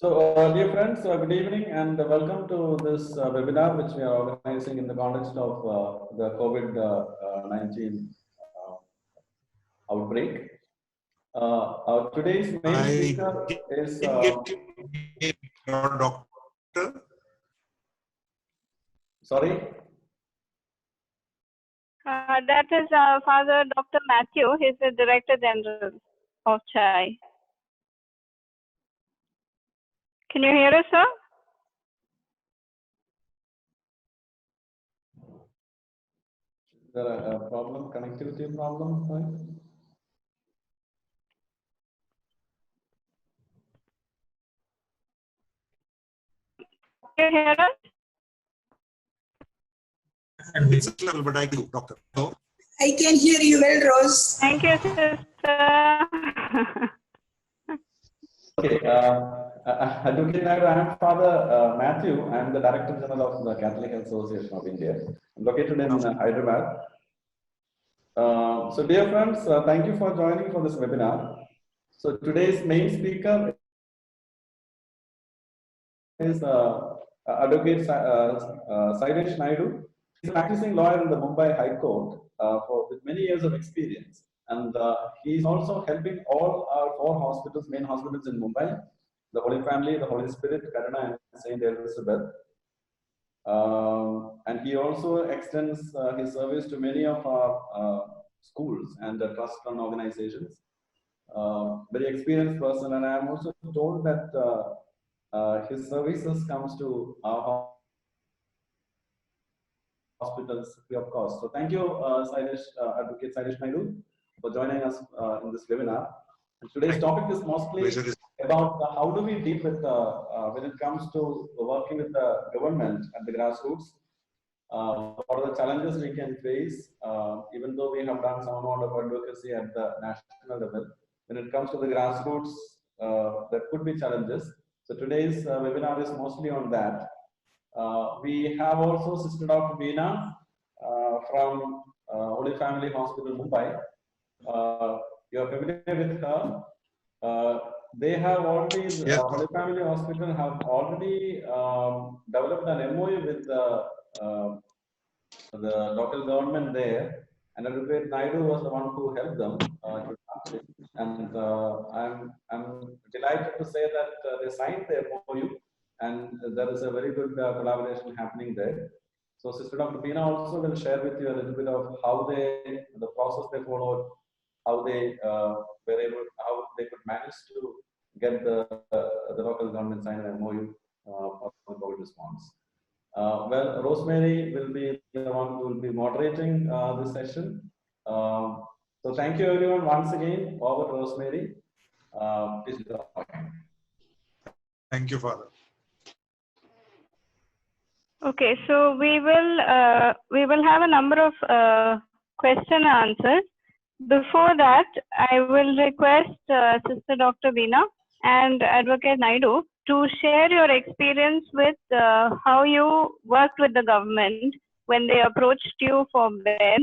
Dear friends, good evening and welcome to this webinar which we are organizing in the context of the COVID-19 outbreak. Today's main speaker is... Doctor? Sorry? That is Father Dr. Matthew. He's the Director General of CHAI. Can you hear us, sir? Is there a problem, connectivity problem? Can you hear us? And it's level, but I do, Doctor. So, I can hear you well, Rose. Thank you, sister. Okay, Advocate Naidu, I am Father Matthew. I am the Director General of the Catholic Association of India. I'm located in Hyderabad. So dear friends, thank you for joining for this webinar. So today's main speaker is Advocate Sailesh Naidu. He's a practicing lawyer in the Mumbai High Court with many years of experience. And he's also helping all our 4 hospitals, main hospitals in Mumbai, the Holy Family, the Holy Spirit, Karuna, and Saint Elizabeth. And he also extends his service to many of our schools and trust-run organizations. Very experienced person, and I am also told that his services comes to our hospitals free of cost. So thank you, Advocate Sailesh Naidu, for joining us in this webinar. And today's topic is mostly about how do we deal with when it comes to working with the government at the grassroots. What are the challenges we can face, even though we have done some amount of advocacy at the national level. When it comes to the grassroots, there could be challenges. So today's webinar is mostly on that. We have also Sister Dr. Veena from Holy Family Hospital, Mumbai. You are familiar with her. They have already, Holy Family Hospital have already developed an MOU with the local government there, and Advocate Naidu was the one who helped them to start it. And I'm delighted to say that they signed the MOU, and there is a very good collaboration happening there. So Sister Dr. Veena also will share with you a little bit of how the process they followed, how they were able, how they could manage to get the local government sign an MOU for the COVID response. Well, Rosemary will be the one who will be moderating this session. So thank you everyone once again. Over to Rosemary. Please go ahead. Thank you, Father. Okay, so we will have a number of question and answers. Before that, I will request Sister Dr. Veena and Advocate Naidu to share your experience with how you worked with the government when they approached you for bail,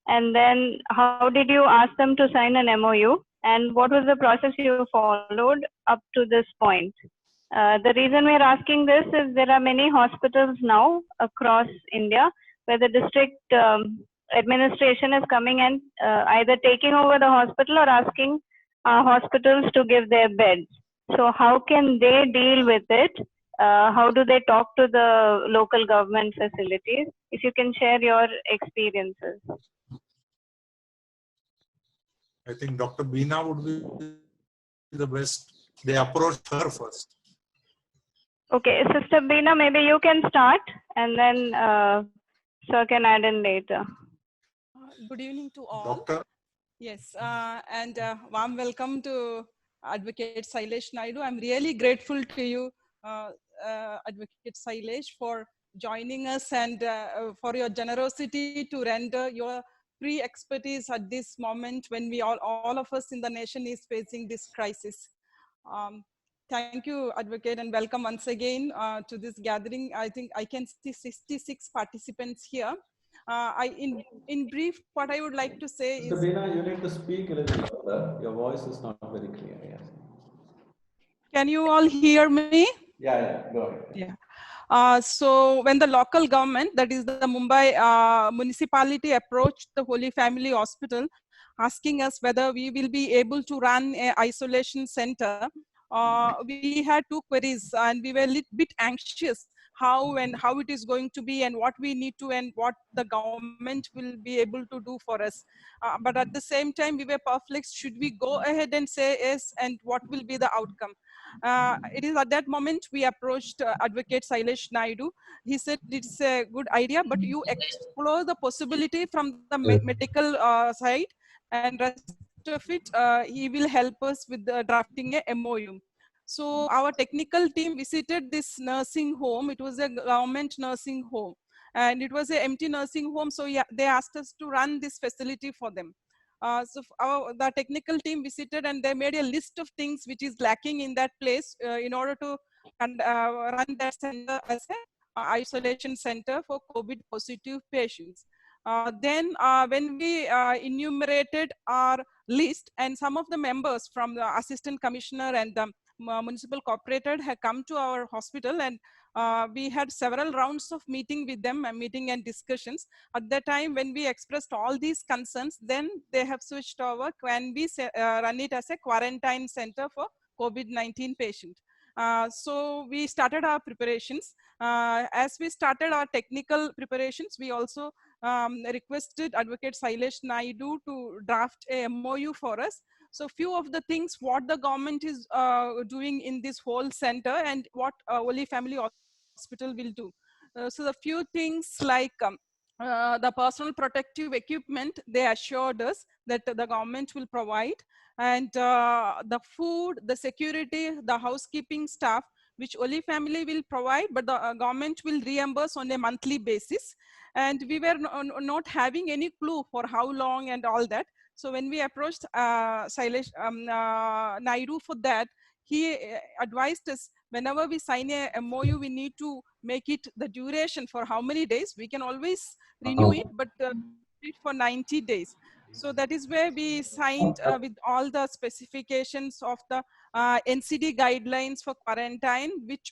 and then how did you ask them to sign an MOU, and what was the process you followed up to this point. The reason we are asking this is there are many hospitals now across India where the district administration is coming and either taking over the hospital or asking hospitals to give their beds. So how can they deal with it? How do they talk to the local government facilities? If you can share your experiences. I think Dr. Veena would be the best. They approached her first. Okay, Sister Veena, maybe you can start and then Sir can add in later. Good evening to all. Doctor. Yes, and warm welcome to Advocate Sailesh Naidu. I'm really grateful to you, Advocate Sailesh, for joining us and for your generosity to render your free expertise at this moment when we all of us in the nation is facing this crisis. Thank you, Advocate, and welcome once again to this gathering. I think I can see 66 participants here. In brief, what I would like to say is... Veena, you need to speak a little louder. Your voice is not very clear. Yes. Can you all hear me? Yeah, go ahead. Yeah. So when the local government, that is the Mumbai municipality, approached the Holy Family Hospital, asking us whether we will be able to run an isolation center, we had two queries and we were a little bit anxious how it is going to be and what we need to and what the government will be able to do for us. But at the same time, we were perplexed. Should we go ahead and say yes, and what will be the outcome? It is at that moment we approached Advocate Sailesh Naidu. He said it's a good idea, but you explore the possibility from the medical side, and rest of it, he will help us with drafting a MOU. So our technical team visited this nursing home. It was a government nursing home, and it was an empty nursing home. So yeah, they asked us to run this facility for them. The technical team visited and they made a list of things which is lacking in that place in order to run that center as a isolation center for COVID positive patients. Then when we enumerated our list, and some of the members from the assistant commissioner and the municipal corporator had come to our hospital, and we had several rounds of meeting with them, meeting and discussions. At the time when we expressed all these concerns, then they have switched over. Can we run it as a quarantine center for COVID-19 patient? So we started our preparations. As we started our technical preparations, we also requested Advocate Sailesh Naidu to draft a MOU for us. So few of the things what the government is doing in this whole center and what Holy Family Hospital will do. So the few things like the personal protective equipment, they assured us that the government will provide, and the food, the security, the housekeeping staff, which Holy Family will provide, but the government will reimburse on a monthly basis. And we were not having any clue for how long and all that. So when we approached Sailesh Naidu for that, he advised us whenever we sign a MOU, we need to make it the duration for how many days. We can always renew it, but it for 90 days. So that is where we signed with all the specifications of the NCD guidelines for quarantine, which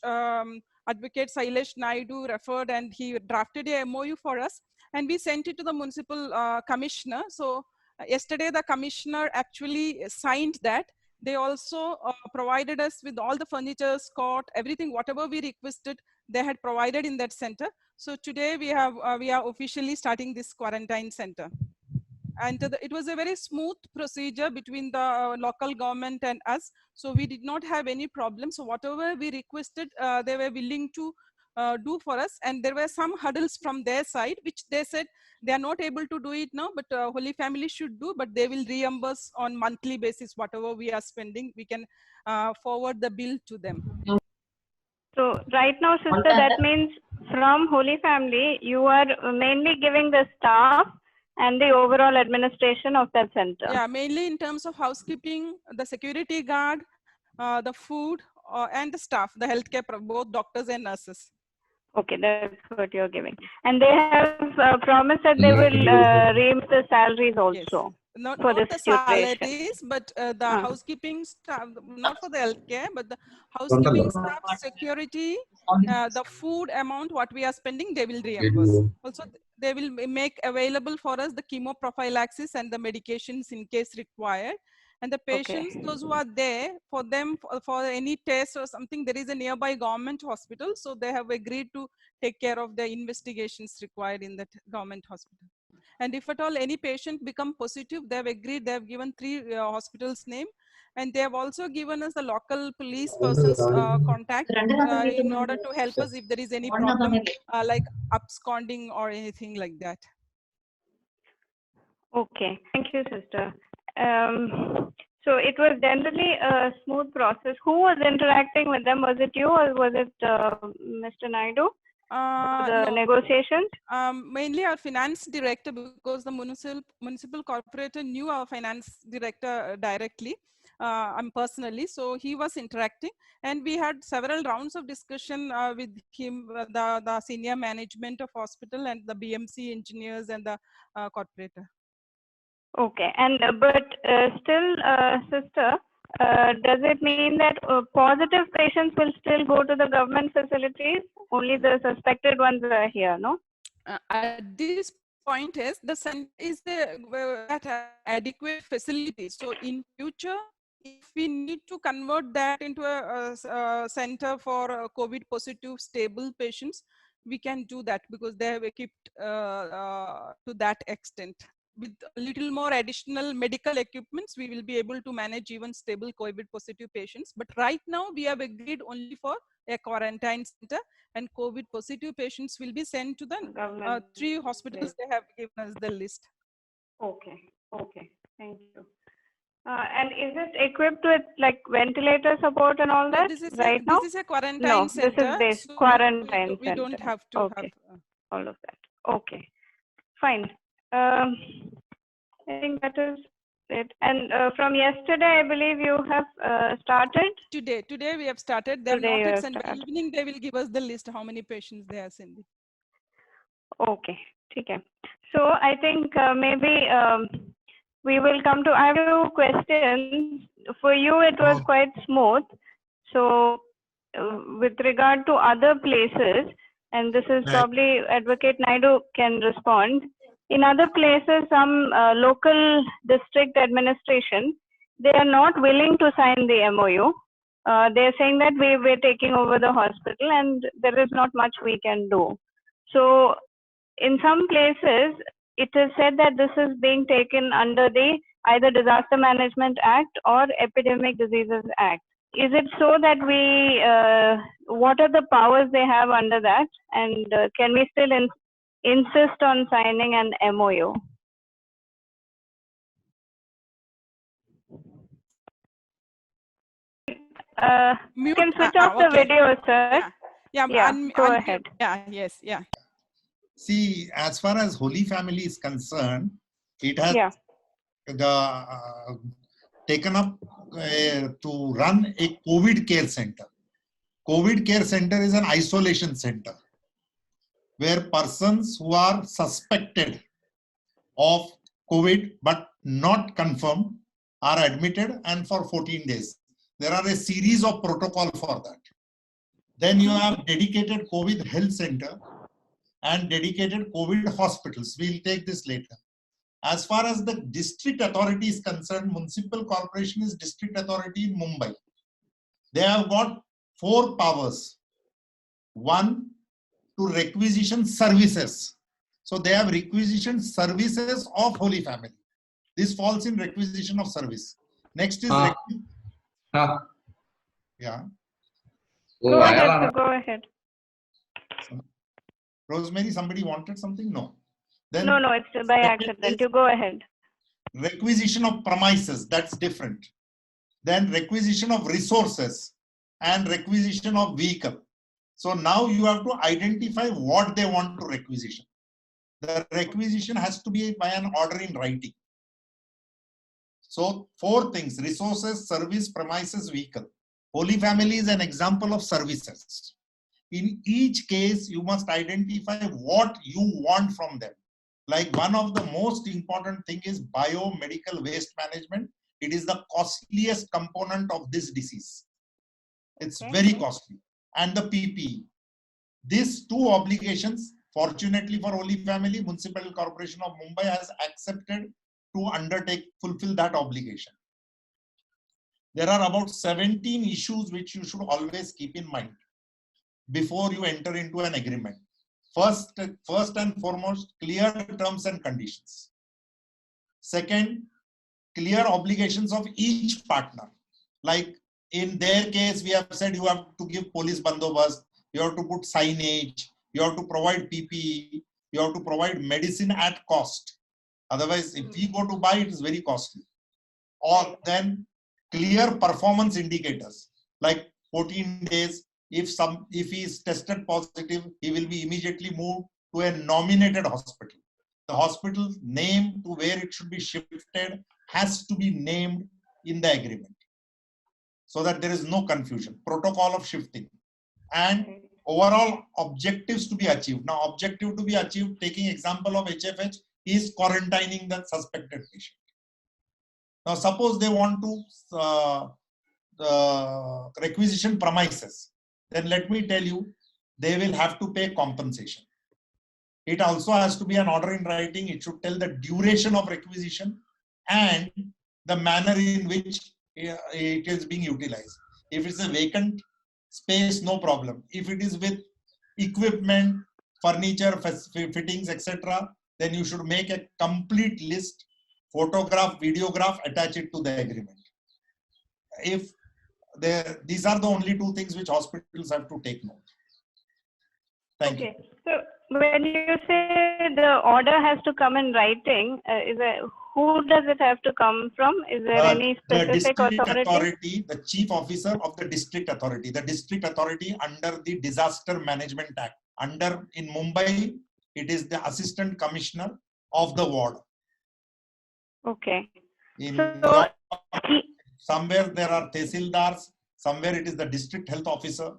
Advocate Sailesh Naidu referred, and he drafted a MOU for us, and we sent it to the municipal commissioner. So yesterday the commissioner actually signed that. They also provided us with all the furniture, cot, everything, whatever we requested, they had provided in that center. So today we are officially starting this quarantine center. And it was a very smooth procedure between the local government and us. So we did not have any problem. So whatever we requested, they were willing to do for us. And there were some hurdles from their side, which they said they are not able to do it now, but Holy Family should do, but they will reimburse on monthly basis, whatever we are spending, we can forward the bill to them. So right now, sister, that means from Holy Family, you are mainly giving the staff and the overall administration of that center. Yeah, mainly in terms of housekeeping, the security guard, the food, and the staff, the healthcare, both doctors and nurses. Okay, that's what you're giving. And they have promised that they will reimburse the salaries also. Yes. Not for the this salaries, but the housekeeping staff, not for the healthcare, but the housekeeping staff, security, the food amount, what we are spending, they will reimburse. Also, they will make available for us the chemo prophylaxis and the medications in case required. And the patients, those who are there, for them, for any test or something, there is a nearby government hospital. So they have agreed to take care of the investigations required in that government hospital. And if at all any patient become positive, they have agreed, they have given 3 hospitals name. And they have also given us the local police person's contact in order to help us if there is any problem like absconding or anything like that. Okay, thank you, sister. So it was generally a smooth process. Who was interacting with them? Was it you or was it Mr. Naidu? The negotiations? Mainly our finance director, because the municipal corporator knew our finance director directly, personally. So he was interacting, and we had several rounds of discussion with him, the senior management of hospital and the BMC engineers and the corporator. Okay, and but still, sister, does it mean that positive patients will still go to the government facilities? Only the suspected ones are here, no? At this point is the center is at adequate facilities. So in future, if we need to convert that into a center for COVID positive stable patients, we can do that because they have equipped to that extent. With a little more additional medical equipments, we will be able to manage even stable COVID positive patients. But right now we have agreed only for a quarantine center, and COVID positive patients will be sent to the Government 3 hospitals they have given us the list. Okay, okay, thank you. And is it equipped with like ventilator support and all that This is right now? This is a quarantine No, center. this is base So quarantine we don't center. have to Okay. have. All of that. Okay, fine. I think that is it. And from yesterday, I believe you have started. Today we have started. They have Today not you yet have sent. By started. evening they will give us the list how many patients they are sending. Okay, okay. So I think maybe we will come to. I have a few questions. For you, it was quite smooth. So with regard to other places, and this is probably Advocate Naidu can respond. In other places, some local district administration, they are not willing to sign the MOU. They're saying that we're taking over the hospital and there is not much we can do. So in some places, it is said that this is being taken under the either Disaster Management Act or Epidemic Diseases Act. Is it so that we, what are the powers they have under that? And can we still insist on signing an MOU? You can switch off the video, sir. Yeah, go ahead. Yeah, yes, yeah. See, as far as Holy Family is concerned, it has taken up to run a COVID care center. COVID care center is an isolation center where persons who are suspected of COVID but not confirmed are admitted, and for 14 days. There are a series of protocol for that. Then you have dedicated COVID health center and dedicated COVID hospitals. We'll take this later. As far as the district authority is concerned, municipal corporation is district authority in Mumbai. They have got 4 powers. 1, to requisition services. So they have requisition services of Holy Family. This falls in requisition of service. Next is yeah. Go ahead. Go ahead. Rosemary, somebody wanted something? No. Then no, it's by accident. You go ahead. Requisition of premises, that's different. Then requisition of resources and requisition of vehicle. So now you have to identify what they want to requisition. The requisition has to be by an order in writing. So 4 things: resources, service, premises, vehicle. Holy Family is an example of services. In each case, you must identify what you want from them. Like one of the most important thing is biomedical waste management. It is the costliest component of this disease. It's very costly. And the PPE. These 2 obligations, fortunately for Holy Family, Municipal Corporation of Mumbai has accepted to fulfill that obligation. There are about 17 issues which you should always keep in mind before you enter into an agreement. First and foremost, clear terms and conditions. Second, clear obligations of each partner. Like in their case, we have said you have to give police bandobast, you have to put signage, you have to provide PPE, you have to provide medicine at cost. Otherwise, if we go to buy, it is very costly. Or then clear performance indicators, like 14 days. If he is tested positive, he will be immediately moved to a nominated hospital. The hospital name to where it should be shifted has to be named in the agreement so that there is no confusion. Protocol of shifting and overall objectives to be achieved. Now, objective to be achieved, taking example of HFH, is quarantining the suspected patient. Now, suppose they want to requisition premises, then let me tell you, they will have to pay compensation. It also has to be an order in writing. It should tell the duration of requisition and the manner in which it is being utilized. If it's a vacant space, no problem. If it is with equipment, furniture, fittings, etc., then you should make a complete list, photograph, videograph, attach it to the agreement. If these are the only two things which hospitals have to take note. Thank you. So when you say the order has to come in writing, who does it have to come from? Is there any specific authority? The chief officer of the district authority under the Disaster Management Act. In Mumbai, it is the assistant commissioner of the ward. Okay. Somewhere there are tehsildars, somewhere it is the district health officer,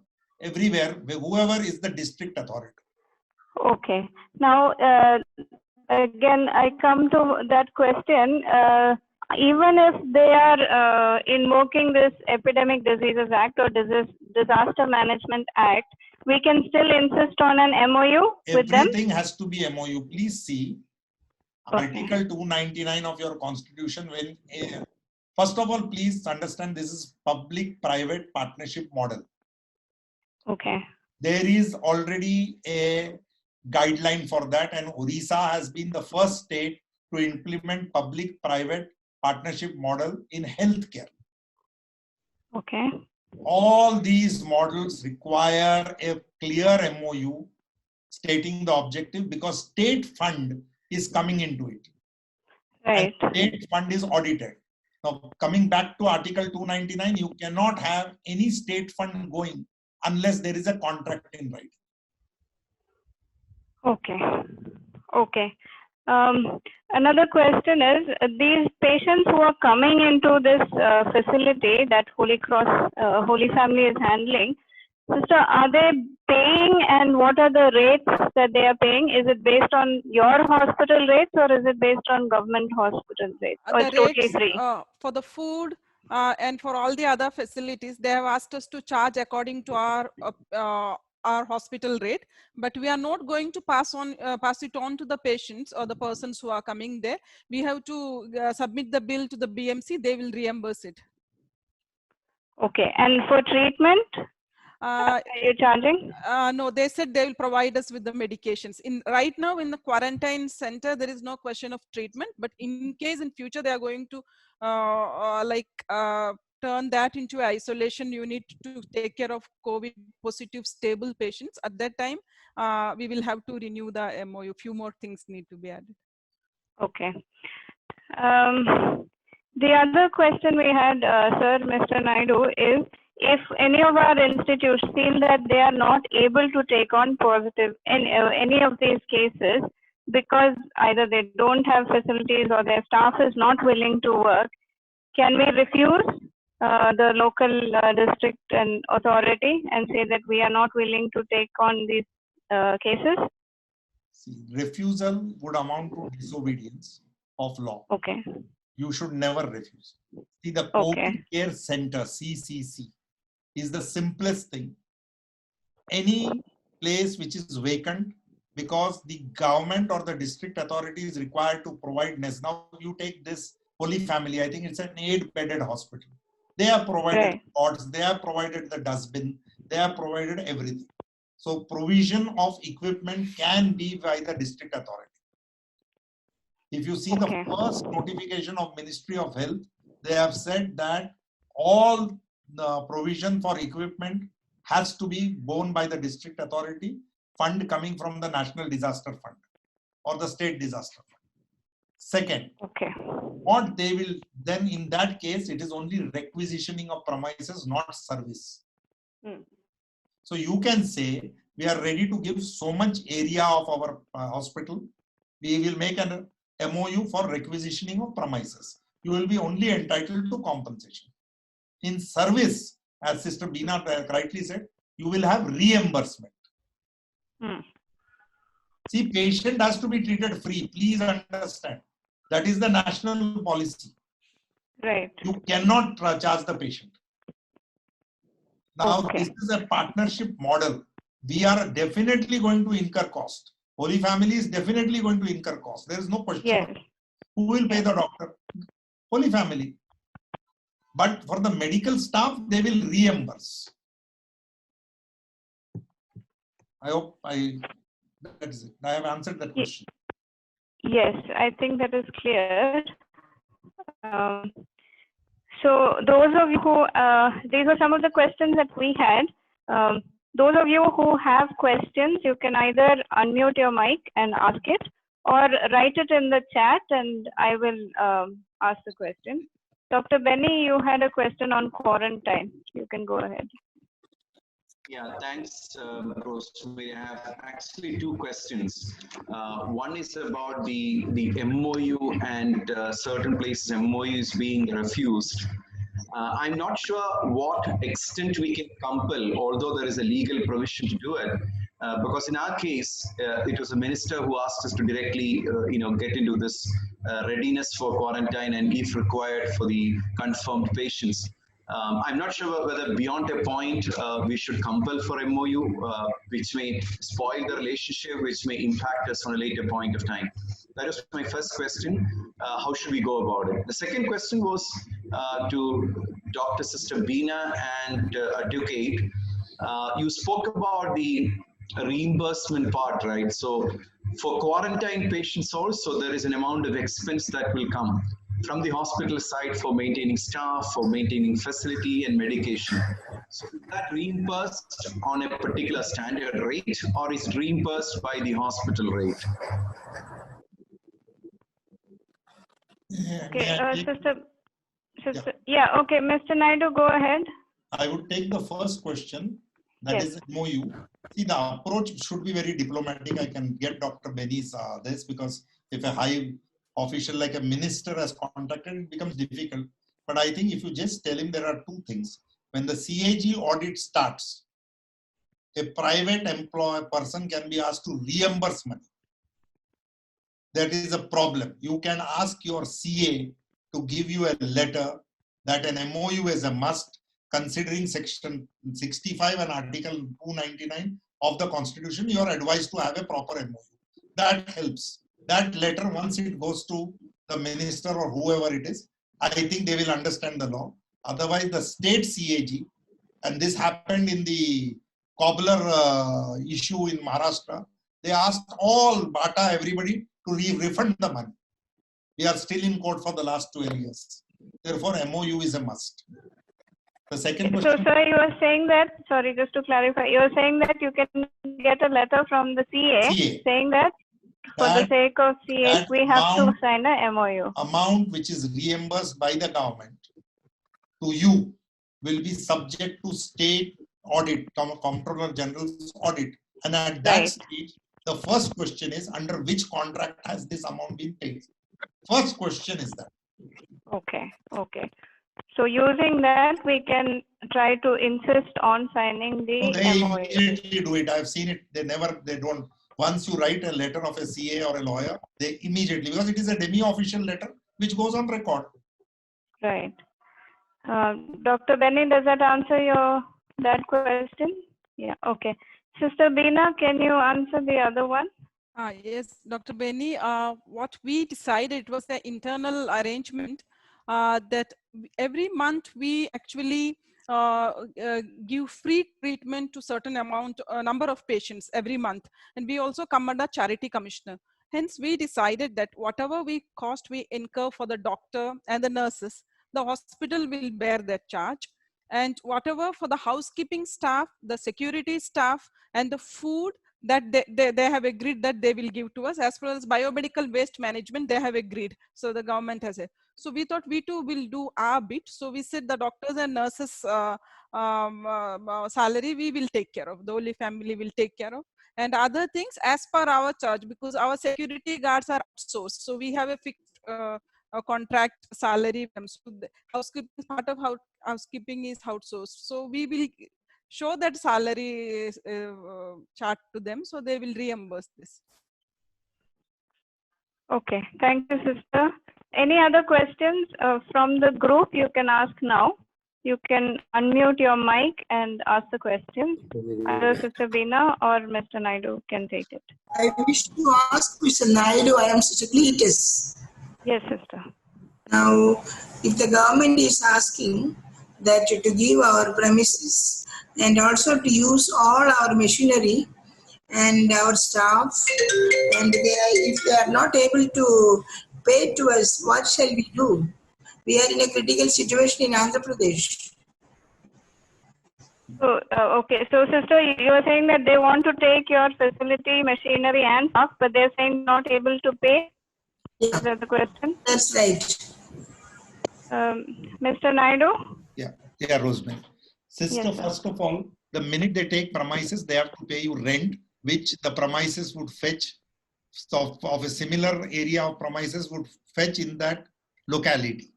everywhere, whoever is the district authority. Okay. Now, again, I come to that question. Even if they are invoking this Epidemic Diseases Act or Disaster Management Act, we can still insist on an MOU with them? Everything has to be MOU. Please see Article 299 of your constitution. First of all, please understand this is public-private partnership model. Okay. There is already a guideline for that, and Odisha has been the first state to implement public-private partnership model in healthcare. Okay. All these models require a clear MOU stating the objective, because state fund is coming into it. Right. And state fund is audited. Now, coming back to Article 299, you cannot have any state fund going unless there is a contract in writing. Okay. Okay. Another question is, these patients who are coming into this facility that Holy Cross Holy Family is handling, sister, are they paying, and what are the rates that they are paying? Is it based on your hospital rates or is it based on government hospital rates? Or it's totally free? For the food and for all the other facilities, they have asked us to charge according to our hospital rate, but we are not going to pass it on to the patients or the persons who are coming there. We have to submit the bill to the BMC. They will reimburse it. Okay. And for treatment, are you charging? No, they said they will provide us with the medications. Right now in the quarantine center, there is no question of treatment, but in case in future they are going to turn that into isolation unit to take care of COVID positive stable patients. At that time, we will have to renew the MOU. Few more things need to be added. Okay. The other question we had, sir, Mr. Naidu, is if any of our institutes feel that they are not able to take on positive in any of these cases because either they don't have facilities or their staff is not willing to work, can we refuse the local district and authority and say that we are not willing to take on these cases? See, refusal would amount to disobedience of law. Okay. You should never refuse. See, the COVID Care Center, CCC, is the simplest thing. Any place which is vacant, because the government or the district authority is required to provide nest. Now you take this Holy Family, I think it's an 8-bedded hospital. They have provided pods, they have provided the dustbin, they have provided everything. So provision of equipment can be by the district authority. If you see the first notification of Ministry of Health, they have said that all the provision for equipment has to be borne by the district authority, fund coming from the National Disaster Fund or the State Disaster Fund. Second, what they will then, in that case, it is only requisitioning of premises, not service. So you can say, we are ready to give so much area of our hospital. We will make an MOU for requisitioning of premises. You will be only entitled to compensation. In service, as Sister Beena rightly said, you will have reimbursement. See, patient has to be treated free. Please understand. That is the national policy. Right. You cannot charge the patient. Now, Okay. this is a partnership model. We are definitely going to incur cost. Holy Family is definitely going to incur cost. There is no question. Yes. Who will pay the doctor? Holy Family. But for the medical staff, they will reimburse. I hope that is it. I have answered that question. Yes, I think that is clear. So those of you who, these were some of the questions that we had. Those of you who have questions, you can either unmute your mic and ask it, or write it in the chat and I will ask the question. Dr. Benny, you had a question on quarantine. You can go ahead. Yeah, thanks, Rosemary. I have actually two questions. One is about the MOU and certain places MOU is being refused. I'm not sure what extent we can compel, although there is a legal provision to do it. Because in our case, it was a minister who asked us to directly, get into this readiness for quarantine and if required for the confirmed patients. I'm not sure whether beyond a point we should compel for MOU, which may spoil the relationship, which may impact us on a later point of time. That was my first question. How should we go about it? The second question was to Dr. Sister Beena and Advocate. You spoke about the reimbursement part, right? So for quarantine patients also, there is an amount of expense that will come from the hospital side for maintaining staff, for maintaining facility and medication. So is that reimbursed on a particular standard rate or is it reimbursed by the hospital rate? Okay, sister, yeah, okay, Mr. Naidu, go ahead. I would take the first question, that is MOU. See, the approach should be very diplomatic. I can get Dr. Benny's this, because if a high official like a minister has contacted, it becomes difficult. But I think if you just tell him there are two things. When the CAG audit starts, a private person can be asked to reimburse money. That is a problem. You can ask your CA to give you a letter that an MOU is a must, considering section 65 and article 299 of the constitution. You are advised to have a proper MOU. That helps. That letter, once it goes to the minister or whoever it is, I think they will understand the law. Otherwise, the state CAG, and this happened in the cobbler issue in Maharashtra, they asked all Bata, everybody, to refund the money. We are still in court for the last 12 years. Therefore, MOU is a must. The second question. So, sir, you are saying that, sorry, just to clarify, you are saying that you can get a letter from the CA. Saying that for the sake of CA, we have to sign a MOU. Amount which is reimbursed by the government to you will be subject to state audit, Comptroller General's audit. And at that stage, the first question is, under which contract has this amount been paid? First question is that. Okay, okay. So using that, we can try to insist on signing the They MOU. immediately do it. I've seen it. They don't. Once you write a letter of a CA or a lawyer, they immediately, because it is a demi-official letter which goes on record. Right. Dr. Benny, does that answer that question? Yeah, okay. Sister Beena, can you answer the other one? Yes, Dr. Benny, what we decided was the internal arrangement that every month we actually give free treatment to certain number of patients every month. And we also come under charity commissioner. Hence, we decided that whatever cost we incur for the doctor and the nurses, the hospital will bear that charge. And whatever for the housekeeping staff, the security staff, and the food, that they have agreed that they will give to us. As far as biomedical waste management, they have agreed. So the government has it. So we thought we too will do our bit. So we said the doctors and nurses salary we will take care of. The Holy Family will take care of. And other things as per our charge, because our security guards are outsourced. So we have a fixed contract salary. So the housekeeping, part of housekeeping is outsourced. So we will show that salary chart to them, so they will reimburse this. Okay, thank you, sister. any other questions from the group? You can ask now. You can unmute your mic and ask the questions. Either Sister Veena or Mr. Naidu can take it. I wish to ask Mr. Naidu, I am Sister Cletus. Yes, sister. Now, if the government is asking that to give our premises and also to use all our machinery and our staff, and if they are not able to pay to us, what shall we do? We are in a critical situation in Andhra Pradesh. So, okay. So, sister, you are saying that they want to take your facility, machinery, and stuff, but they're saying not able to pay? Yeah. Is that the question? That's right. Mr. Naidu? Yeah, Rosemary. Sister, Yes, sir. first of all, the minute they take premises, they have to pay you rent, which the premises would fetch of a similar area of premises would fetch in that locality.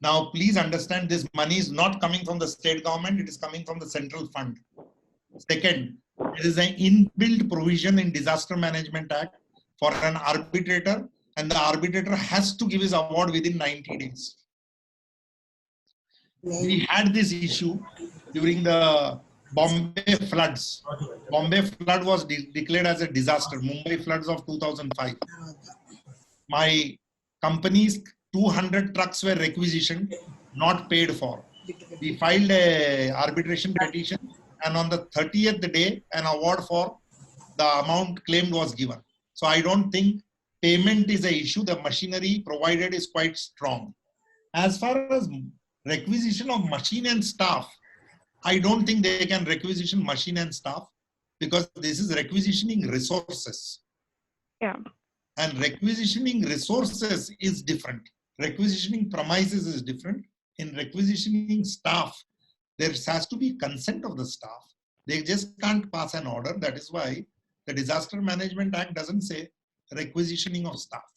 Now, please understand this money is not coming from the state government, it is coming from the central fund. Second, there is an inbuilt provision in Disaster Management Act for an arbitrator, and the arbitrator has to give his award within 90 days. We had this issue during the Bombay floods. Bombay flood was declared as a disaster, Mumbai floods of 2005. My company's 200 trucks were requisitioned, not paid for. We filed a arbitration petition, and on the 30th day, an award for the amount claimed was given. So I don't think payment is an issue. The machinery provided is quite strong. As far as requisition of machine and staff, I don't think they can requisition machine and staff because this is requisitioning resources. Yeah. And requisitioning resources is different. Requisitioning premises is different. In requisitioning staff, there has to be consent of the staff. They just can't pass an order. That is why the Disaster Management Act doesn't say requisitioning of staff.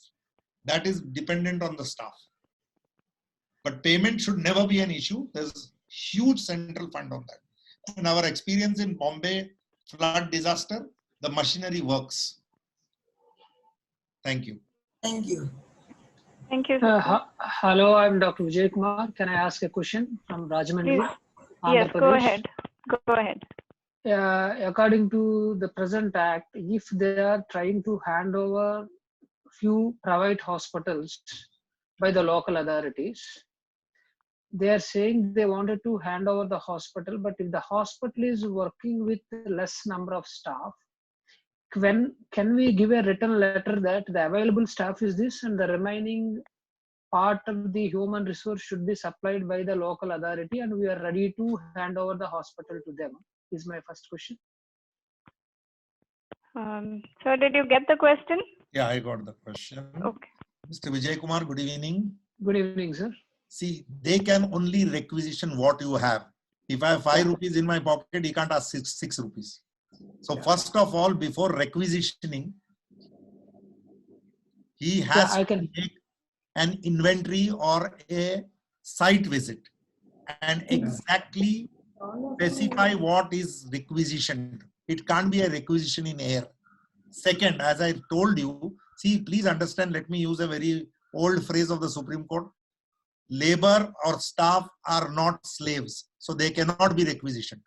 That is dependent on the staff. But payment should never be an issue. There's huge central fund on that. In our experience in Bombay flood disaster, the machinery works. Thank you. Thank you. Thank you. Hello, I'm Dr. Vijay Kumar. Can I ask a question from Rajahmundry? Yes, go ahead. Go ahead. According to the present act, if they are trying to hand over few private hospitals by the local authorities, they are saying they wanted to hand over the hospital, but if the hospital is working with less number of staff, can we give a written letter that the available staff is this and the remaining part of the human resource should be supplied by the local authority and we are ready to hand over the hospital to them? Is my first question. So did you get the question? Yeah, I got the question. Okay. Mr. Vijay Kumar, good evening. Good evening, sir. See, they can only requisition what you have. If I have 5 rupees in my pocket, he can't ask 6 rupees. So first of all, before requisitioning, he has to make an inventory or a site visit and exactly specify what is requisitioned. It can't be a requisition in air. Second, as I told you, see, please understand, let me use a very old phrase of the Supreme Court. Labor or staff are not slaves, so they cannot be requisitioned.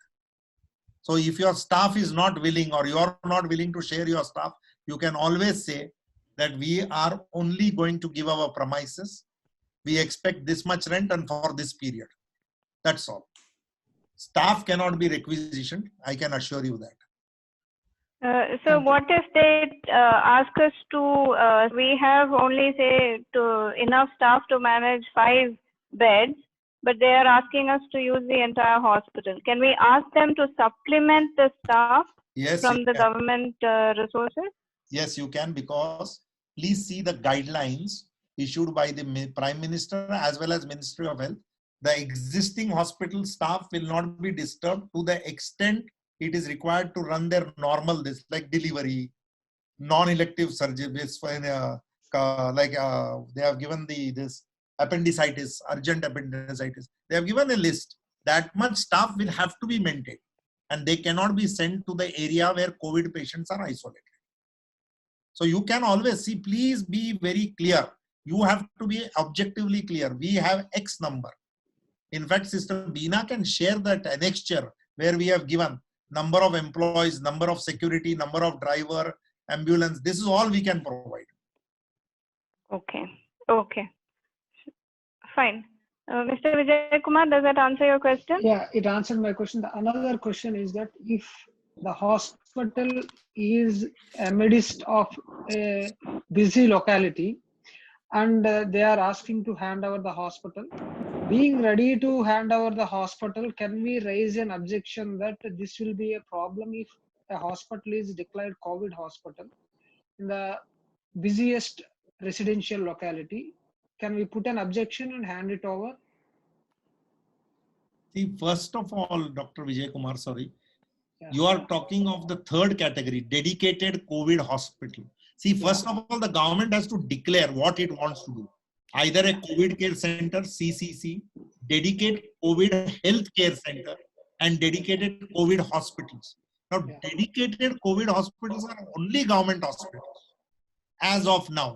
So if your staff is not willing or you are not willing to share your staff, you can always say that we are only going to give our premises. We expect this much rent and for this period. That's all. Staff cannot be requisitioned. I can assure you that. So what if they ask us to, we have only say enough staff to manage 5 beds, but they are asking us to use the entire hospital. Can we ask them to supplement the staff from the government resources? Yes, you can, because please see the guidelines issued by the Prime Minister as well as Ministry of Health. The existing hospital staff will not be disturbed to the extent it is required to run their normal, like delivery, non-elective surgeries, they have given this appendicitis, urgent appendicitis. They have given a list. That much staff will have to be maintained and they cannot be sent to the area where COVID patients are isolated. So you can always see, please be very clear. You have to be objectively clear. We have X number. In fact, Sister Beena can share that annexure where we have given number of employees, number of security, number of driver, ambulance. This is all we can provide. Okay. Okay. Fine. Mr. Vijay Kumar, does that answer your question? Yeah, it answered my question. The another question is that if the hospital is amidst of a busy locality and they are asking to hand over the hospital, being ready to hand over the hospital, can we raise an objection that this will be a problem if a hospital is declared COVID hospital in the busiest residential locality? Can we put an objection and hand it over? See, first of all, Dr. Vijay Kumar, sorry, Yeah. you are talking of the third category, dedicated COVID hospital. See, first of all, the government has to declare what it wants to do. Either a COVID care center, CCC, dedicated COVID health care center, and dedicated COVID hospitals. Now, dedicated COVID hospitals are only government hospitals as of now.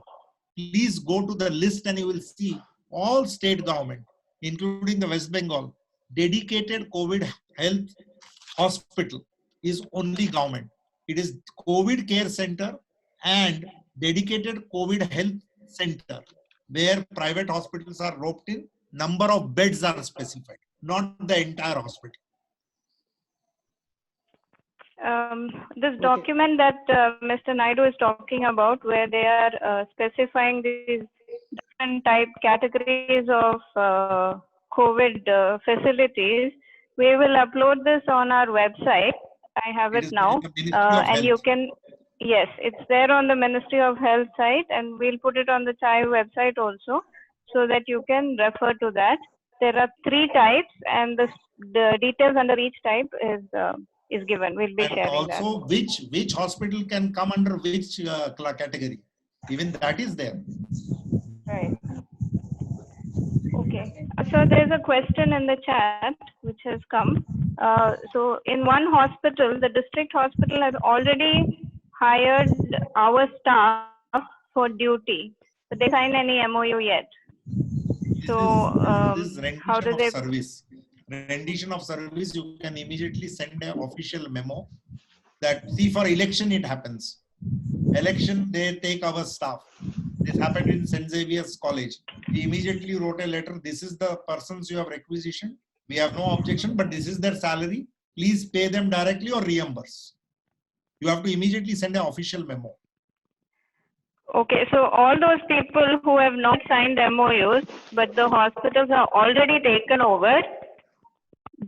Please go to the list and you will see all state government, including the West Bengal, dedicated COVID health hospital is only government. It is COVID care center and dedicated COVID health center where private hospitals are roped in, number of beds are specified, not the entire hospital. This document that Mr. Naidu is talking about, where they are specifying these different type categories of COVID facilities, we will upload this on our website. I have it now, and you can, yes, it's there on the Ministry of Health site, and we'll put it on the CHAI website also, so that you can refer to that. There are 3 types, and the details under each type is given. We'll be sharing also that. Also, which hospital can come under which category? Even that is there. Right. Okay. So there's a question in the chat which has come. So in one hospital, the district hospital has already hired our staff for duty, but they signed any MOU yet. So this is how do they? Service. Rendition of service, you can immediately send an official memo that, see, for election it happens. Election, they take our staff. This happened in St. Xavier's College. We immediately wrote a letter. This is the persons you have requisitioned. We have no objection, but this is their salary. Please pay them directly or reimburse. You have to immediately send an official memo. Okay, so all those people who have not signed MOUs, but the hospitals are already taken over,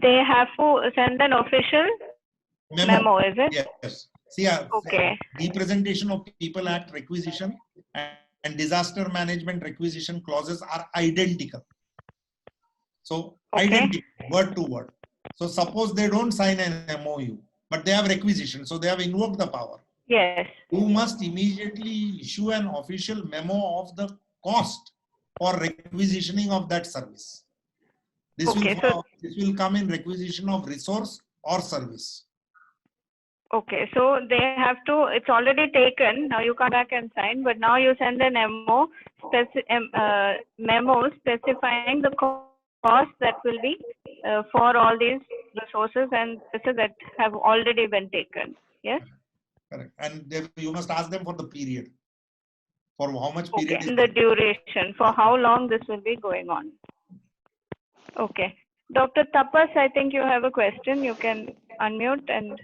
they have to send an official memo, is it? Yes. See, okay. Representation of People Act requisition and disaster management requisition clauses are identical. So, identical, word to word. So, suppose they don't sign an MOU, but they have requisition, so they have invoked the power. Yes. You must immediately issue an official memo of the cost for requisitioning of that service. This, this will come in requisition of resource or service. Okay, so they have to, it's already taken, now you come back and sign, but now you send an memo specifying the cost that will be for all these resources and services that have already been taken, yes? Correct, and you must ask them for the period, for how much period. Okay, the duration, for how long this will be going on. Okay, Dr. Tapas, I think you have a question, you can unmute and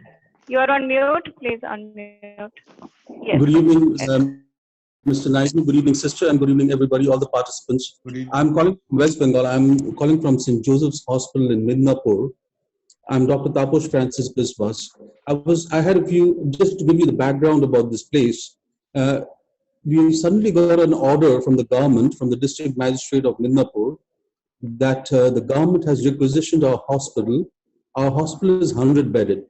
you are on mute, please unmute. Yes. Good evening, Mr. Naidu, good evening, sister, and good evening, everybody, all the participants. I'm calling from West Bengal. I'm calling from St. Joseph's Hospital in Midnapur. I'm Dr. Taposh Francis Biswas. I had a few, just to give you the background about this place. We suddenly got an order from the government, from the district magistrate of Midnapur, that the government has requisitioned our hospital. Our hospital is 100-bedded.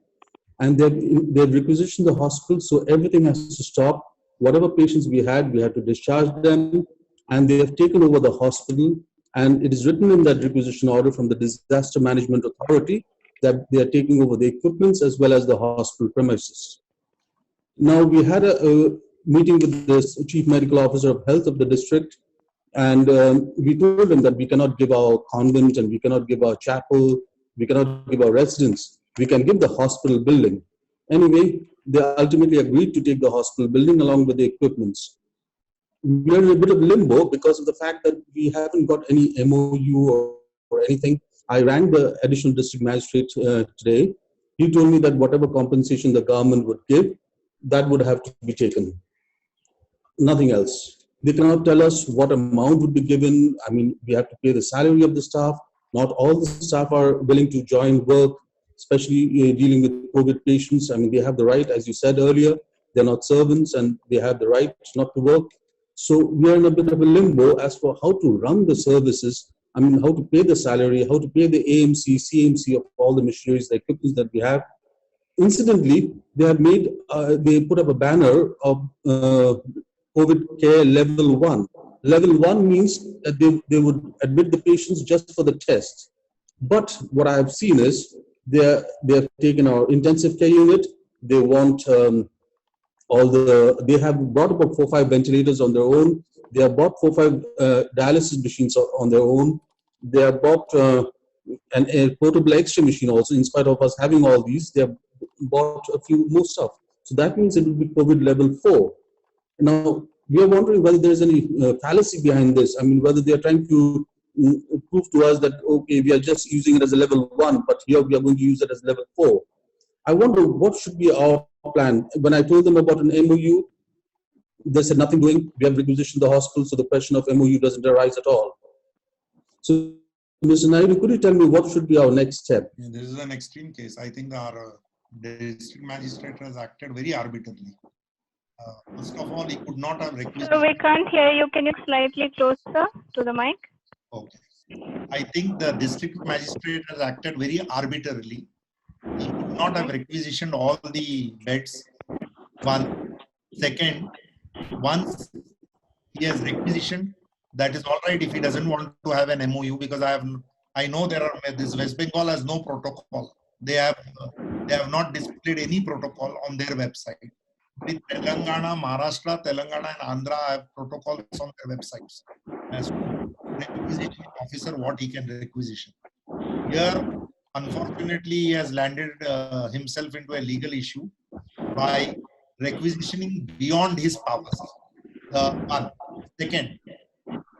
And they've requisitioned the hospital, so everything has to stop. Whatever patients we had to discharge them, and they have taken over the hospital. And it is written in that requisition order from the Disaster Management Authority that they are taking over the equipments as well as the hospital premises. Now, we had a meeting with the Chief Medical Officer of Health of the district, And we told them that we cannot give our convent and we cannot give our chapel, we cannot give our residence. We can give the hospital building. Anyway, they ultimately agreed to take the hospital building along with the equipments. We are in a bit of limbo because of the fact that we haven't got any MOU or anything. I rang the additional district magistrate today. He told me that whatever compensation the government would give, that would have to be taken. Nothing else. They cannot tell us what amount would be given. I mean, we have to pay the salary of the staff. Not all the staff are willing to join work, especially dealing with COVID patients. I mean, they have the right, as you said earlier, they're not servants and they have the right not to work. So we are in a bit of a limbo as for how to run the services. I mean, how to pay the salary, how to pay the AMC, CMC of all the machineries, the equipment that we have. Incidentally, they have made, they put up a banner of COVID care level 1. Level 1 means that they would admit the patients just for the test. But what I have seen is they have taken our intensive care unit. They want they have brought about 4 or 5 ventilators on their own. They have bought 4 or 5 dialysis machines on their own. They have bought a portable X-ray machine also. In spite of us having all these, they have bought a few more stuff. So that means it will be COVID level 4. Now, we are wondering whether there is any fallacy behind this. I mean, whether they are trying to prove to us that, okay, we are just using it as a level 1, but here we are going to use it as level 4. I wonder what should be our plan. When I told them about an MOU, they said nothing doing. We have requisitioned the hospital, so the question of MOU doesn't arise at all. So, Mr. Naidu, could you tell me what should be our next step? Yeah, this is an extreme case. I think our district magistrate has acted very arbitrarily. First of all, he could not have requisitioned. So we can't hear you. Can you slightly closer to the mic? Okay. I think the district magistrate has acted very arbitrarily. He could not have requisitioned all the beds. One. Second, once he has requisitioned, that is all right if he doesn't want to have an MOU, because I know this West Bengal has no protocol. They have not displayed any protocol on their website. With Telangana, Maharashtra, Telangana and Andhra have protocols on their websites as to requisition officer what he can requisition. Here, unfortunately, he has landed himself into a legal issue by requisitioning beyond his powers. One. Second,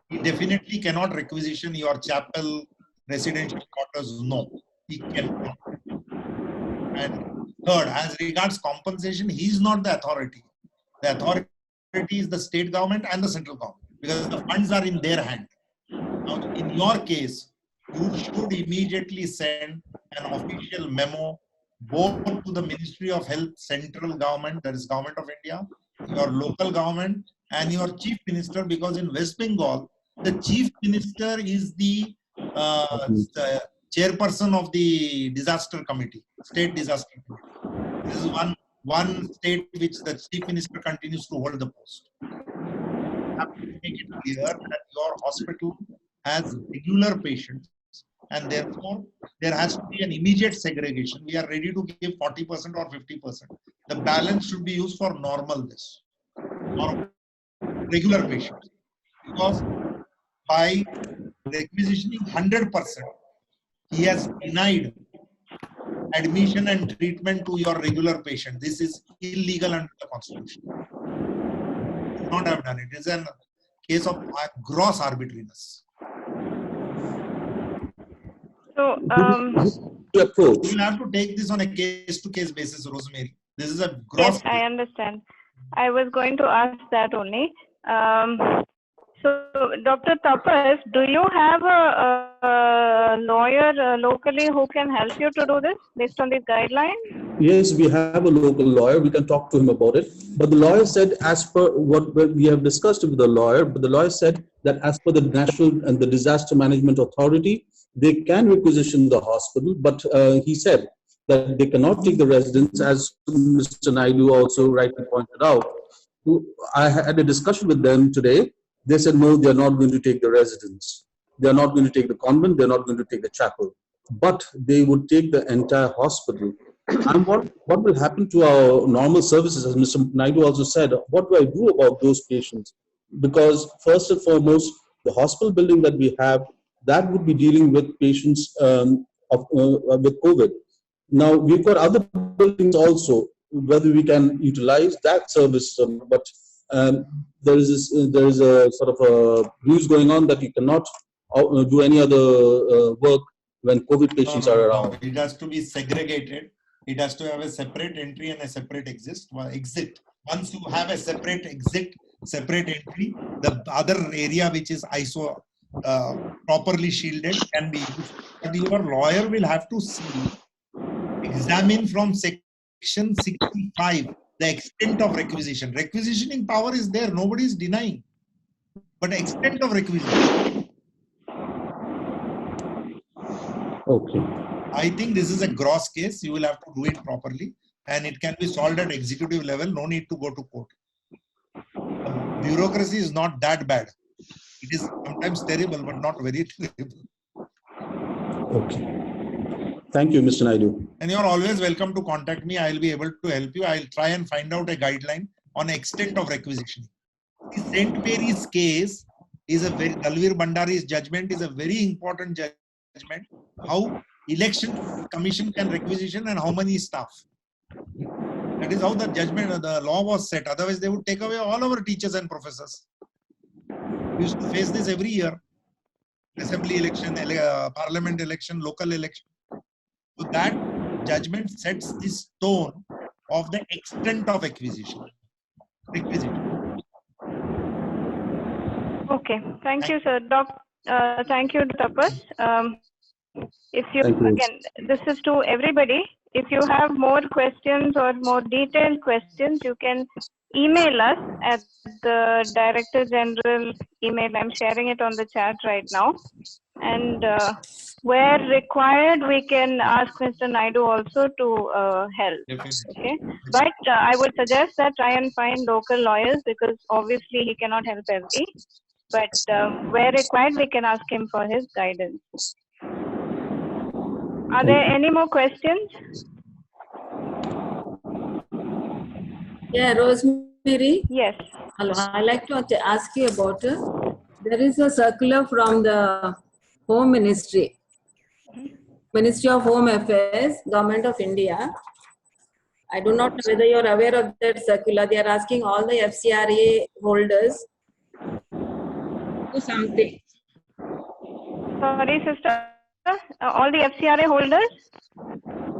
he definitely cannot requisition your chapel, residential quarters. No, he cannot. And third, as regards compensation, he is not the authority. The authority is the state government and the central government, because the funds are in their hand. Now, in your case, you should immediately send an official memo both to the Ministry of Health, central government, that is Government of India, your local government, and your chief minister, because in West Bengal, the chief minister is the chairperson of the disaster committee, state disaster committee. This is one state which the chief minister continues to hold the post. You have to make it clear that your hospital has regular patients, and therefore there has to be an immediate segregation. We are ready to give 40% or 50%. The balance should be used for normal this or regular patients, because by requisitioning 100%, he has denied admission and treatment to your regular patient. This is illegal under the Constitution. He should not have done it. It is a case of gross arbitrariness. So, you will have to take this on a case-to-case basis, Rosemary. This is a gross. Yes, I understand. I was going to ask that only. So, Dr. Tapas, do you have a lawyer locally who can help you to do this based on these guidelines? Yes, we have a local lawyer. We can talk to him about it. But the lawyer said, as per what we have discussed with the lawyer, but the lawyer said that as per the National and the Disaster Management Authority, they can requisition the hospital, but he said that they cannot take the residents, as Mr. Naidu also rightly pointed out. I had a discussion with them today. They said, no, they are not going to take the residents. They are not going to take the convent. They are not going to take the chapel. But they would take the entire hospital. And what will happen to our normal services, as Mr. Naidu also said, what do I do about those patients? Because first and foremost, The hospital building that we have, that would be dealing with patients with COVID. Now, we've got other buildings also, whether we can utilize that service, but there is a sort of a news going on that you cannot do any other work when COVID patients are around. It has to be segregated. It has to have a separate entry and a separate exit. Once you have a separate exit, separate entry, the other area which is properly shielded can be used. But your lawyer will have to examine from section 65 the extent of requisition. Requisitioning power is there, nobody is denying. But extent of requisition. Okay. I think this is a gross case. You will have to do it properly, and it can be solved at executive level. No need to go to court. Bureaucracy is not that bad. It is sometimes terrible, but not very terrible. Okay. Thank you, Mr. Naidu. And you are always welcome to contact me. I will be able to help you. I will try and find out a guideline on extent of requisition. The St. Mary's case is Dalvir Bhandari's judgment is a very important judgment. How election commission can requisition and how many staff. That is how the judgment, the law was set. Otherwise, they would take away all our teachers and professors. We used to face this every year. Assembly election, parliament election, local election. So that judgment sets the tone of the extent of requisition. Okay, thank you, sir. Thank you, Tapas. If you, again, this is to everybody. If you have more questions or more detailed questions, you can email us at the Director General email. I'm sharing it on the chat right now. And where required, we can ask Mr. Naidu also to help. Okay, but I would suggest that try and find local lawyers, because obviously he cannot help every. But where required, we can ask him for his guidance. Are there any more questions? Yeah, Rosemary. Yes. Hello. I'd like to ask you about, there is a circular from the Home Ministry, Ministry of Home Affairs, Government of India. I do not know whether you're aware of that circular. They are asking all the FCRA holders to do something. Sorry, sister. All the FCRA holders?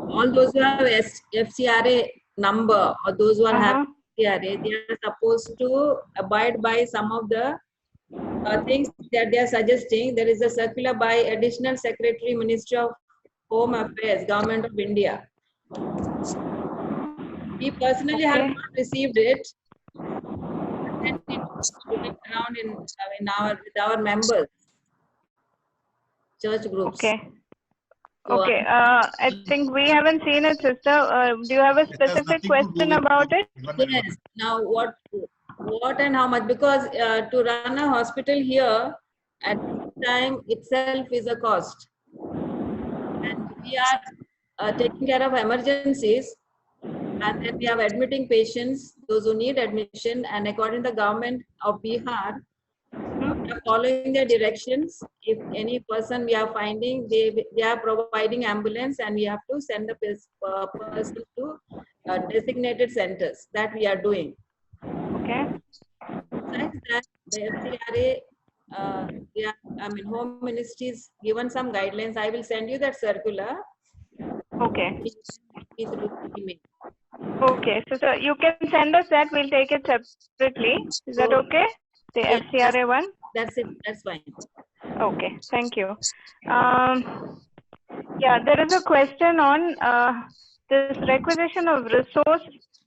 All those who have FCRA number or those who are have FCRA, they are supposed to abide by some of the things that they are suggesting. There is a circular by Additional Secretary, Ministry of Home Affairs, Government of India. We personally have not received it. And it's going around with our members, church groups. Okay. Okay. I think we haven't seen it, sister. Do you have a specific question about it? Yes. Now, what and how much? Because to run a hospital here at this time itself is a cost. And we are taking care of emergencies. And then we have admitting patients, those who need admission. And according to the government of Bihar, we are following their directions. If any person we are finding, they are providing ambulance, and we have to send the person to designated centers. That we are doing. Okay. Besides that, the FCRA, Home Ministry's given some guidelines. I will send you that circular. Okay. Okay, so you can send us that. We'll take it separately. Is that okay? The FCRA one? That's it. That's fine. Okay, thank you. Yeah, there is a question on this requisition of resource.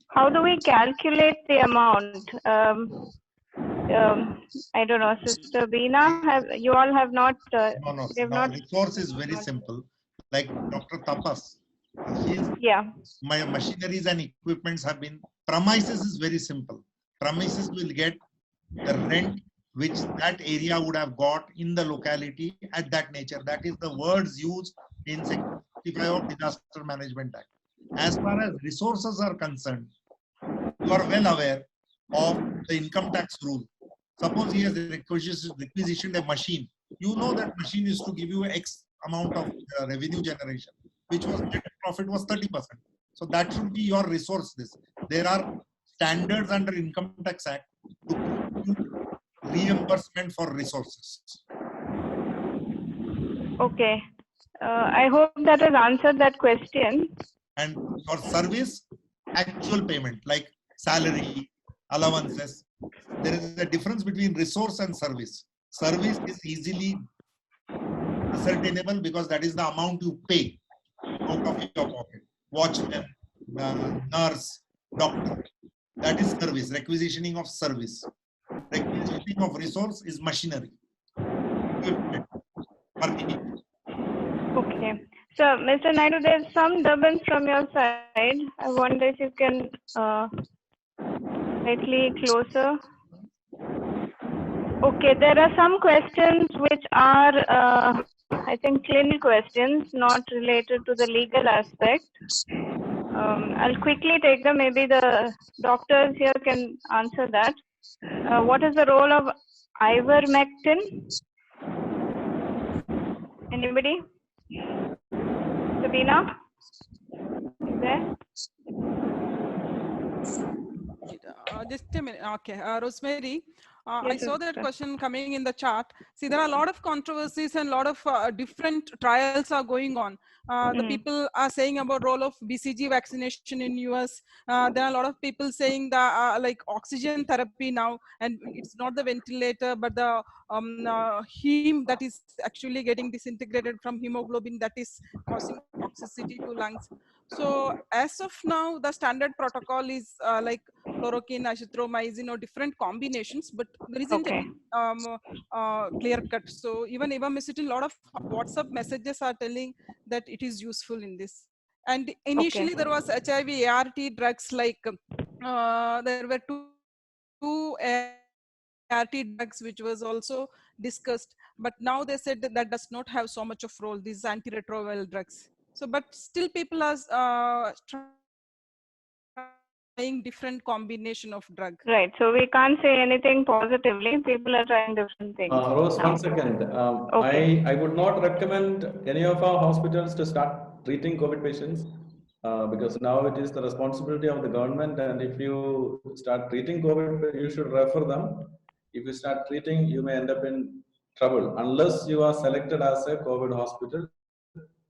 How do we calculate the amount? I don't know, Sister Veena, you all have not. No. Resource is very simple. Like Dr. Tapas. My machineries and equipments have been, premises is very simple. Premises will get the rent which that area would have got in the locality at that nature. That is the words used in Section 55 of Disaster Management Act. As far as resources are concerned, you are well aware of the income tax rule. Suppose he has requisitioned a machine. You know that machine is to give you X amount of revenue generation, which was net profit was 30%. So that should be your resource. There are standards under Income Tax Act to give reimbursement for resources. Okay. I hope that has answered that question. And for service, actual payment like salary, allowances. There is a difference between resource and service. Service is easily ascertainable because that is the amount you pay out of your pocket. Watchman, nurse, doctor. That is service, requisitioning of service. Requisitioning of resource is machinery. Okay. So, Mr. Naidu, there's some disturbance from your side. I wonder if you can slightly closer. Okay, there are some questions which are, I think, clinical questions, not related to the legal aspect. I'll quickly take them. Maybe the doctors here can answer that. What is the role of ivermectin? Anybody? Sabina? Is there? Just a minute. Okay, Rosemary, I Yes, saw that sir. question coming in the chat. See, there are a lot of controversies and a lot of different trials are going on. The people are saying about role of BCG vaccination in US. There are a lot of people saying that like oxygen therapy now, and it's not the ventilator, but the heme that is actually getting disintegrated from hemoglobin that is causing toxicity to lungs. So as of now, the standard protocol is like chloroquine, azithromycin, or different combinations, but there isn't any clear cut. So even ivermectin, a lot of WhatsApp messages are telling that it is useful in this. And initially there was HIV ART drugs, like there were two ART drugs which was also discussed, but now they said that that does not have so much of role, these antiretroviral drugs. So, but still people are trying different combination of drug. Right. So we can't say anything positively. People are trying different things. Rose, 1 second. I would not recommend any of our hospitals to start treating COVID patients because now it is the responsibility of the government. And if you start treating COVID, you should refer them. If you start treating, you may end up in trouble. Unless you are selected as a COVID hospital,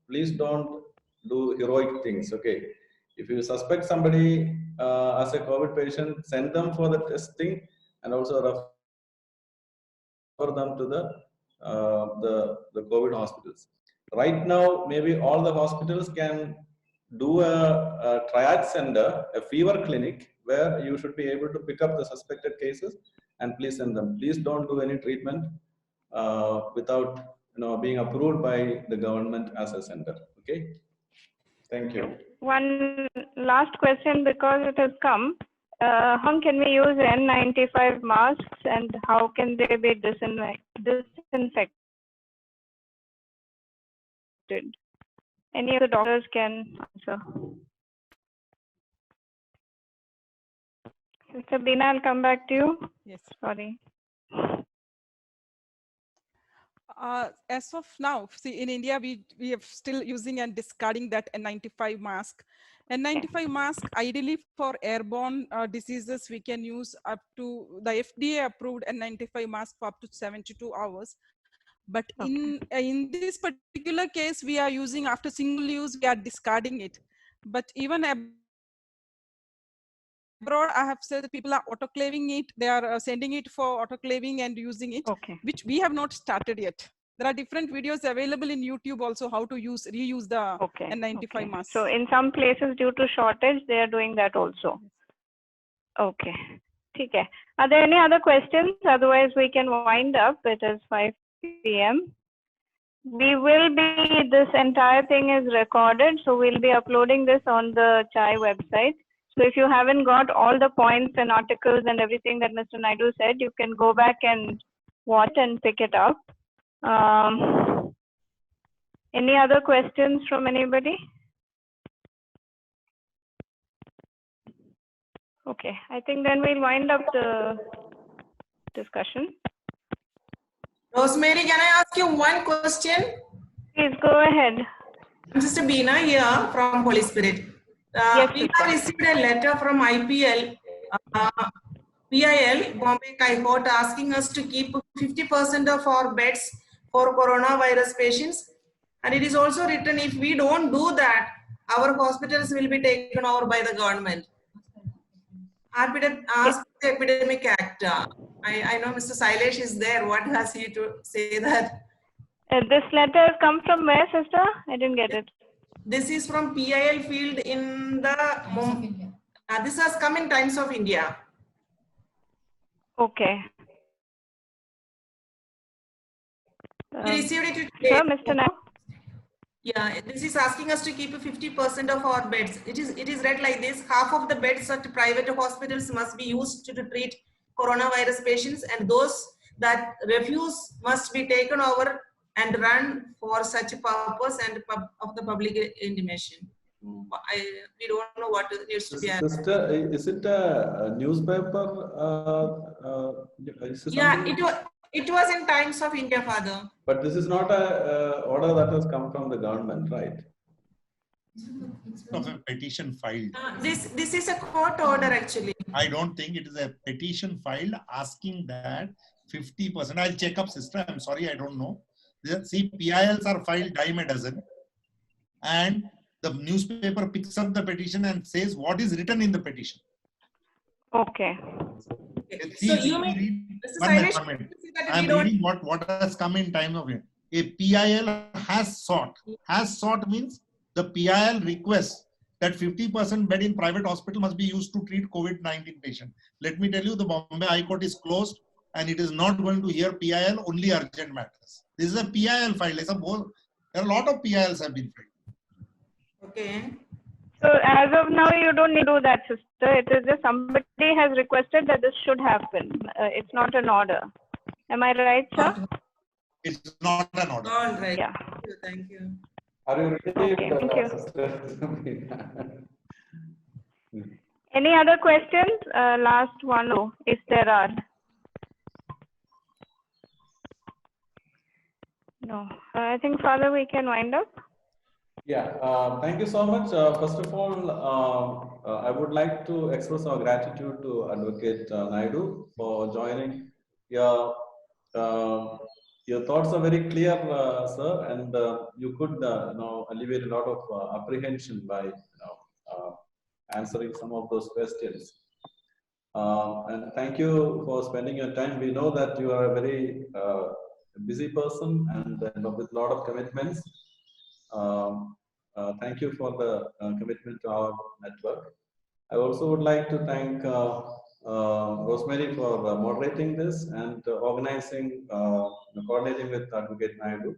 please don't do heroic things. Okay. If you suspect somebody as a COVID patient, send them for the testing and also refer them to the COVID hospitals. Right now, maybe all the hospitals can do a triage center, a fever clinic, where you should be able to pick up the suspected cases and please send them. Please don't do any treatment without being approved by the government as a center. Okay. Thank you. One last question, because it has come. How can we use N95 masks and how can they be disinfected? Any of the doctors can answer. Sister Bina, I'll come back to you. Yes. Sorry. As of now, see, in India, we are still using and discarding that N95 mask. N95 mask, ideally for airborne diseases, we can use up to the FDA approved N95 mask for up to 72 hours. But in this particular case, we are using after single use, we are discarding it. But even abroad, I have said that people are autoclaving it. They are sending it for autoclaving and using it, which we have not started yet. There are different videos available in YouTube also how to reuse the N95 mask. So in some places due to shortage, they are doing that also. Okay. Okay. Are there any other questions? Otherwise, we can wind up. It is 5 p.m. This entire thing is recorded. So we'll be uploading this on the CHAI website. So if you haven't got all the points and articles and everything that Mr. Naidu said, you can go back and watch and pick it up. Any other questions from anybody? Okay, I think then we'll wind up the discussion. Rosemary, can I ask you one question? Please go ahead. I'm Sister Beena here from Holy Spirit. Yes, we sister. have received a letter from IPL, PIL, Bombay High Court, asking us to keep 50% of our beds for coronavirus patients. And it is also written, if we don't do that, our hospitals will be taken over by the government. Ask the Epidemic Act. I know Mr. Sailesh is there. What has he to say that? This letter has come from where, sister? I didn't get it. This is from PIL field in the... this has come in Times of India. Okay. We received it today. Sir, Mr. Nair? Yeah, this is asking us to keep 50% of our beds. It is read like this: half of the beds at private hospitals must be used to treat coronavirus patients, and those that refuse must be taken over and run for such a purpose and of the public intimation. We don't know what needs to be added. Sister, is it a newspaper? It was in Times of India, Father. But this is not a order that has come from the government, right? Of a petition filed. This is a court order actually. I don't think it is a petition filed asking that 50%. I'll check up, sister. I'm sorry, I don't know. See, PILs are filed dime a dozen, and the newspaper picks up the petition and says what is written in the petition. Okay. See, so you mean, I'm reading what has come in Times of India. A PIL has sought means the PIL requests that 50% bed in private hospital must be used to treat COVID-19 patient. Let me tell you, the Bombay High Court is closed and it is not going to hear PIL, only urgent matters. This is a PIL file. There are a lot of PILs have been filed. Okay. So as of now, you don't need to do that, sister. It is just somebody has requested that this should happen. It's not an order. Am I right, sir? It's not an order. All right. Yeah. Thank you. Are you ready? Okay, thank you. Any other questions? Last one, if there are. No. I think, Father, we can wind up. Yeah, thank you so much. First of all, I would like to express our gratitude to Advocate Naidu for joining. Your thoughts are very clear, sir, and you could alleviate a lot of apprehension by answering some of those questions. And thank you for spending your time. We know that you are a very busy person and with a lot of commitments. Thank you for the commitment to our network. I also would like to thank Rosemary for moderating this and organizing, coordinating with Advocate Naidu.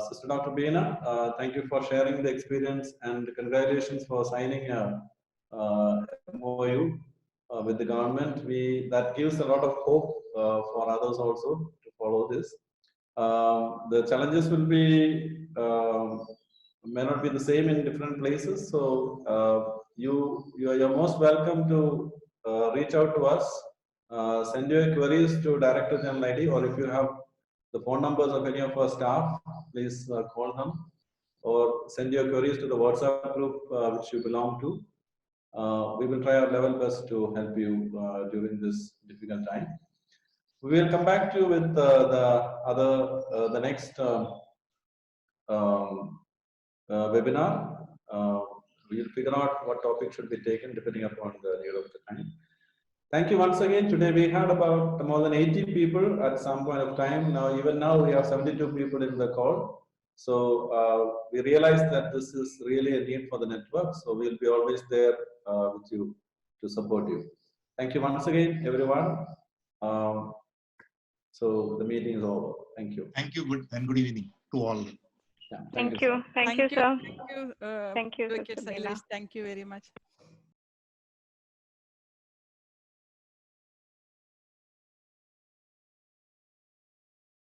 Sister Dr. Beena, thank you for sharing the experience and congratulations for signing a MOU with the government. That gives a lot of hope for others also to follow this. The challenges will be may not be the same in different places, so you're most welcome to reach out to us. Send your queries to Director General ID, or if you have the phone numbers of any of our staff, please call them, or send your queries to the WhatsApp group which you belong to. We will try our level best to help you during this difficult time. We will come back to you with the next webinar. We'll figure out what topic should be taken depending upon the need of the time. Thank you once again. Today we had about more than 80 people at some point of time. Even now we have 72 people in the call. So we realized that this is really a need for the network. So we'll be always there with you to support you. Thank you once again, everyone. So the meeting is over. Thank you. Thank you. Good evening to all. Yeah, thank you. Thank you, sir. Thank you. Thank you, Advocate Sailesh. Thank you very much.